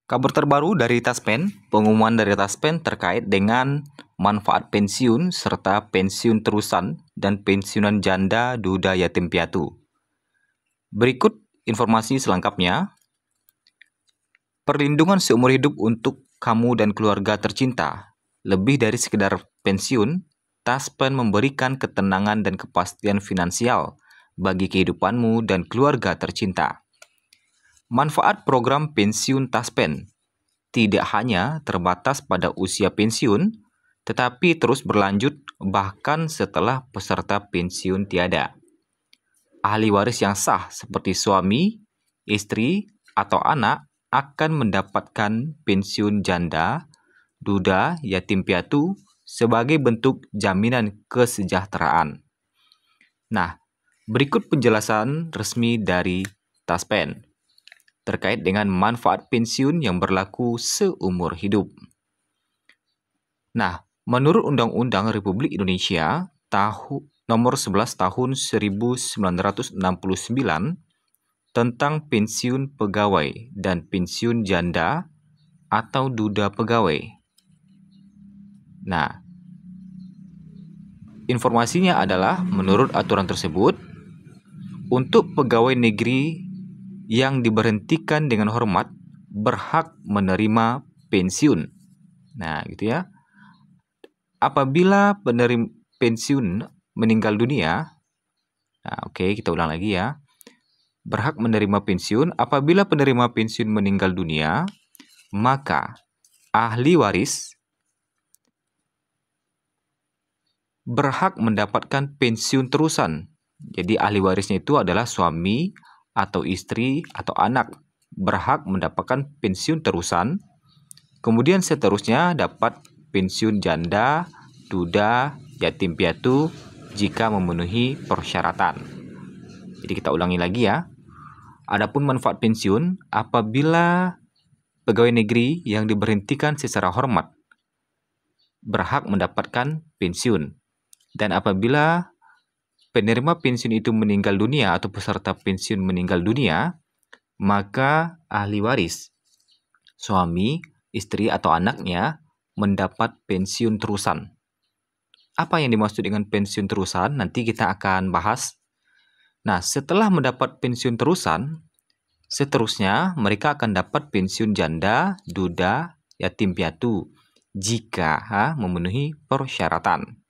Kabar terbaru dari Taspen, pengumuman dari Taspen terkait dengan manfaat pensiun serta pensiun terusan dan pensiunan janda duda yatim piatu. Berikut informasi selengkapnya. Perlindungan seumur hidup untuk kamu dan keluarga tercinta. Lebih dari sekedar pensiun, Taspen memberikan ketenangan dan kepastian finansial bagi kehidupanmu dan keluarga tercinta. Manfaat program pensiun Taspen tidak hanya terbatas pada usia pensiun, tetapi terus berlanjut bahkan setelah peserta pensiun tiada. Ahli waris yang sah seperti suami, istri, atau anak akan mendapatkan pensiun janda, duda, yatim piatu sebagai bentuk jaminan kesejahteraan. Nah, berikut penjelasan resmi dari Taspen terkait dengan manfaat pensiun yang berlaku seumur hidup. Nah, menurut Undang-Undang Republik Indonesia nomor 11 tahun 1969 tentang pensiun pegawai dan pensiun janda atau duda pegawai. Nah, informasinya adalah menurut aturan tersebut, untuk pegawai negeri yang diberhentikan dengan hormat berhak menerima pensiun. Nah, gitu ya. Apabila penerima pensiun meninggal dunia, kita ulang lagi ya. Berhak menerima pensiun apabila penerima pensiun meninggal dunia, maka ahli waris berhak mendapatkan pensiun terusan. Jadi ahli warisnya itu adalah suami atau istri atau anak, berhak mendapatkan pensiun terusan. Kemudian seterusnya dapat pensiun janda, duda, yatim piatu jika memenuhi persyaratan. Jadi kita ulangi lagi ya. Adapun manfaat pensiun apabila pegawai negeri yang diberhentikan secara hormat berhak mendapatkan pensiun. Dan apabila penerima pensiun itu meninggal dunia atau peserta pensiun meninggal dunia, maka ahli waris, suami, istri atau anaknya mendapat pensiun terusan. Apa yang dimaksud dengan pensiun terusan? Nanti kita akan bahas. Nah, setelah mendapat pensiun terusan, seterusnya mereka akan dapat pensiun janda, duda, yatim piatu jika memenuhi persyaratan.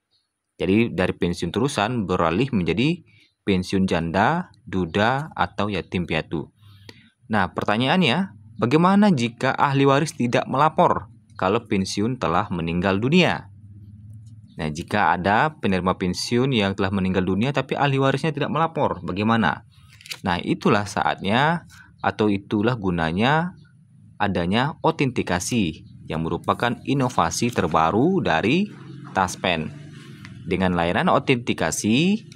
Jadi dari pensiun terusan beralih menjadi pensiun janda, duda, atau yatim piatu. Nah, pertanyaannya, bagaimana jika ahli waris tidak melapor kalau pensiun telah meninggal dunia? Nah, jika ada penerima pensiun yang telah meninggal dunia tapi ahli warisnya tidak melapor, bagaimana? Nah, itulah saatnya atau itulah gunanya adanya autentikasi yang merupakan inovasi terbaru dari Taspen. Dengan layanan autentikasi,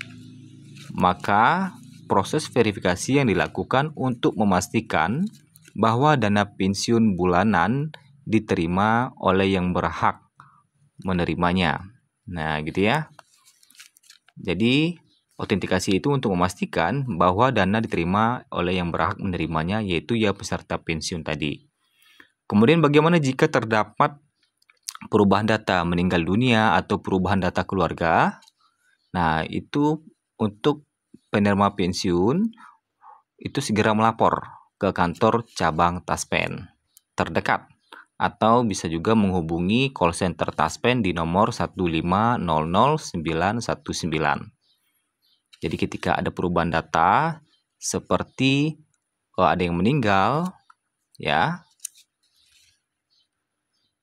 maka proses verifikasi yang dilakukan untuk memastikan bahwa dana pensiun bulanan diterima oleh yang berhak menerimanya. Nah, gitu ya. Jadi, autentikasi itu untuk memastikan bahwa dana diterima oleh yang berhak menerimanya, yaitu ya peserta pensiun tadi. Kemudian bagaimana jika terdapat perubahan data meninggal dunia atau perubahan data keluarga? Nah, itu untuk penerima pensiun itu segera melapor ke kantor cabang Taspen terdekat atau bisa juga menghubungi call center Taspen di nomor 1500919. Jadi ketika ada perubahan data seperti ada yang meninggal ya,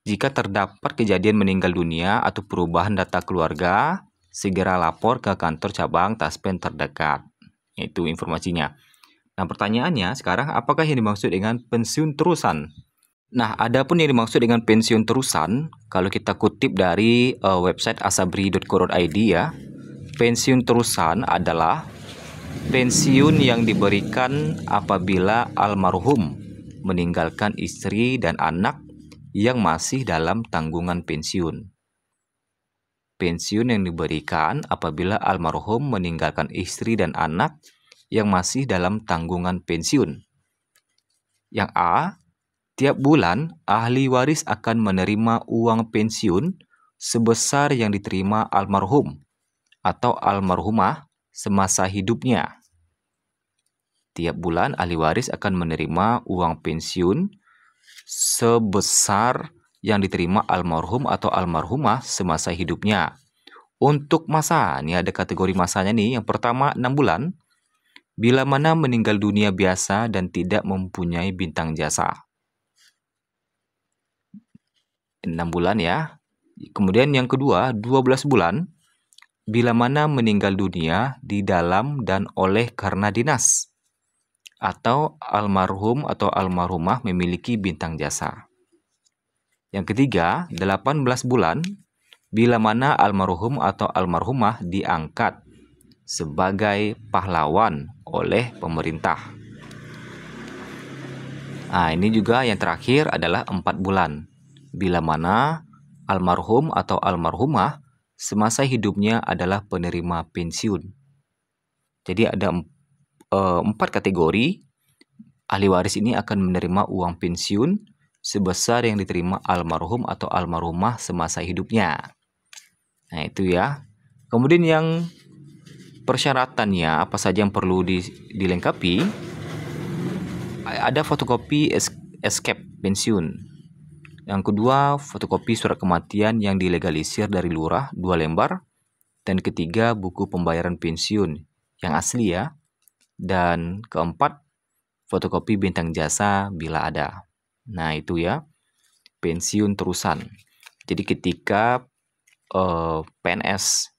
jika terdapat kejadian meninggal dunia atau perubahan data keluarga, segera lapor ke kantor cabang Taspen terdekat. Itu informasinya. Nah, pertanyaannya sekarang, apakah yang dimaksud dengan pensiun terusan? Nah, adapun yang dimaksud dengan pensiun terusan, kalau kita kutip dari website asabri.co.id ya, pensiun terusan adalah pensiun yang diberikan apabila almarhum meninggalkan istri dan anak yang masih dalam tanggungan pensiun. Pensiun yang diberikan apabila almarhum meninggalkan istri dan anak yang masih dalam tanggungan pensiun. Yang A, Tiap bulan, ahli waris akan menerima uang pensiun sebesar yang diterima almarhum atau almarhumah semasa hidupnya. Tiap bulan, ahli waris akan menerima uang pensiun sebesar yang diterima almarhum atau almarhumah semasa hidupnya. Untuk masa, ini ada kategori masanya nih. Yang pertama 6 bulan, bila mana meninggal dunia biasa dan tidak mempunyai bintang jasa. 6 bulan ya. Kemudian yang kedua 12 bulan, bila mana meninggal dunia di dalam dan oleh karena dinas, atau almarhum atau almarhumah memiliki bintang jasa. Yang ketiga 18 bulan, bila mana almarhum atau almarhumah diangkat sebagai pahlawan oleh pemerintah. Nah, ini juga yang terakhir adalah 4 bulan. Bila mana almarhum atau almarhumah semasa hidupnya adalah penerima pensiun. Jadi ada 4 kategori. Ahli waris ini akan menerima uang pensiun sebesar yang diterima almarhum atau almarhumah semasa hidupnya. Nah, itu ya. Kemudian yang persyaratannya apa saja yang perlu dilengkapi? Ada fotokopi escape pensiun. Yang kedua, fotokopi surat kematian yang dilegalisir dari lurah 2 lembar. Dan ketiga, buku pembayaran pensiun yang asli ya. Dan keempat, fotokopi bintang jasa bila ada. Nah, itu ya, pensiun terusan. Jadi ketika PNS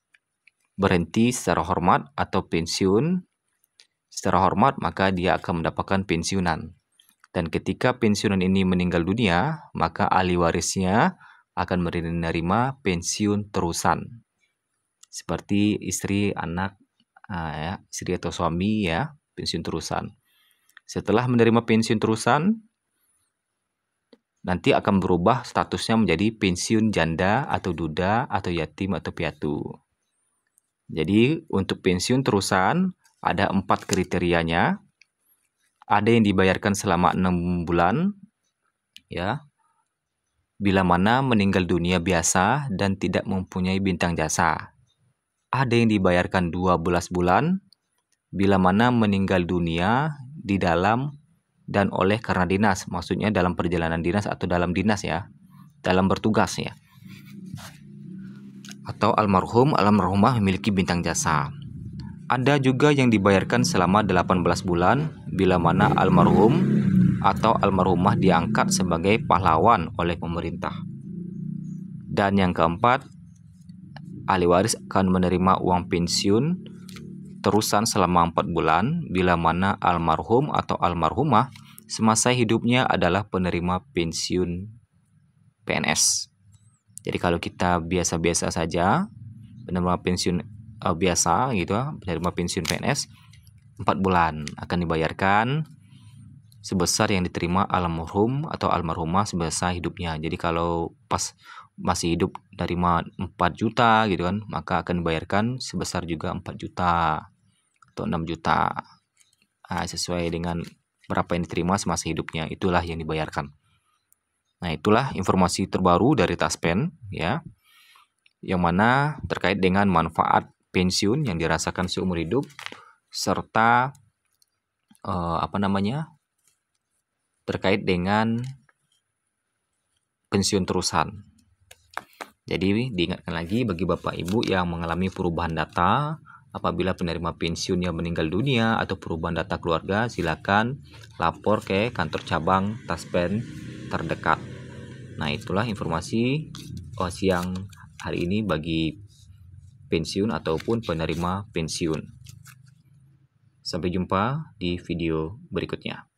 berhenti secara hormat atau pensiun secara hormat, maka dia akan mendapatkan pensiunan. Dan ketika pensiunan ini meninggal dunia, maka ahli warisnya akan menerima pensiun terusan. Seperti istri, anak, ya, istri atau suami ya, pensiun terusan. Setelah menerima pensiun terusan, nanti akan berubah statusnya menjadi pensiun janda atau duda atau yatim atau piatu. Jadi untuk pensiun terusan ada 4 kriterianya. Ada yang dibayarkan selama 6 bulan, ya. Bila mana meninggal dunia biasa dan tidak mempunyai bintang jasa. Ada yang dibayarkan 12 bulan, bila mana meninggal dunia di dalam dan oleh karena dinas. Maksudnya dalam perjalanan dinas atau dalam dinas ya, dalam bertugas ya. Atau almarhum, almarhumah memiliki bintang jasa. Ada juga yang dibayarkan selama 18 bulan bila mana almarhum atau almarhumah diangkat sebagai pahlawan oleh pemerintah. Dan yang keempat, ahli waris akan menerima uang pensiun terusan selama 4 bulan bila mana almarhum atau almarhumah semasa hidupnya adalah penerima pensiun PNS. Jadi kalau kita biasa-biasa saja, penerima pensiun biasa gitu, penerima pensiun PNS 4 bulan akan dibayarkan sebesar yang diterima almarhum atau almarhumah semasa hidupnya. Jadi kalau pas masih hidup nerima 4 juta gitu kan, maka akan dibayarkan sebesar juga 4 juta atau 6 juta. Nah, sesuai dengan berapa yang diterima semasa hidupnya, itulah yang dibayarkan. Nah, itulah informasi terbaru dari Taspen ya, yang mana terkait dengan manfaat pensiun yang dirasakan seumur hidup serta terkait dengan pensiun terusan. Jadi diingatkan lagi bagi Bapak Ibu yang mengalami perubahan data apabila penerima pensiunnya meninggal dunia atau perubahan data keluarga, silakan lapor ke kantor cabang Taspen terdekat. Nah, itulah informasi siang hari ini bagi pensiun ataupun penerima pensiun. Sampai jumpa di video berikutnya.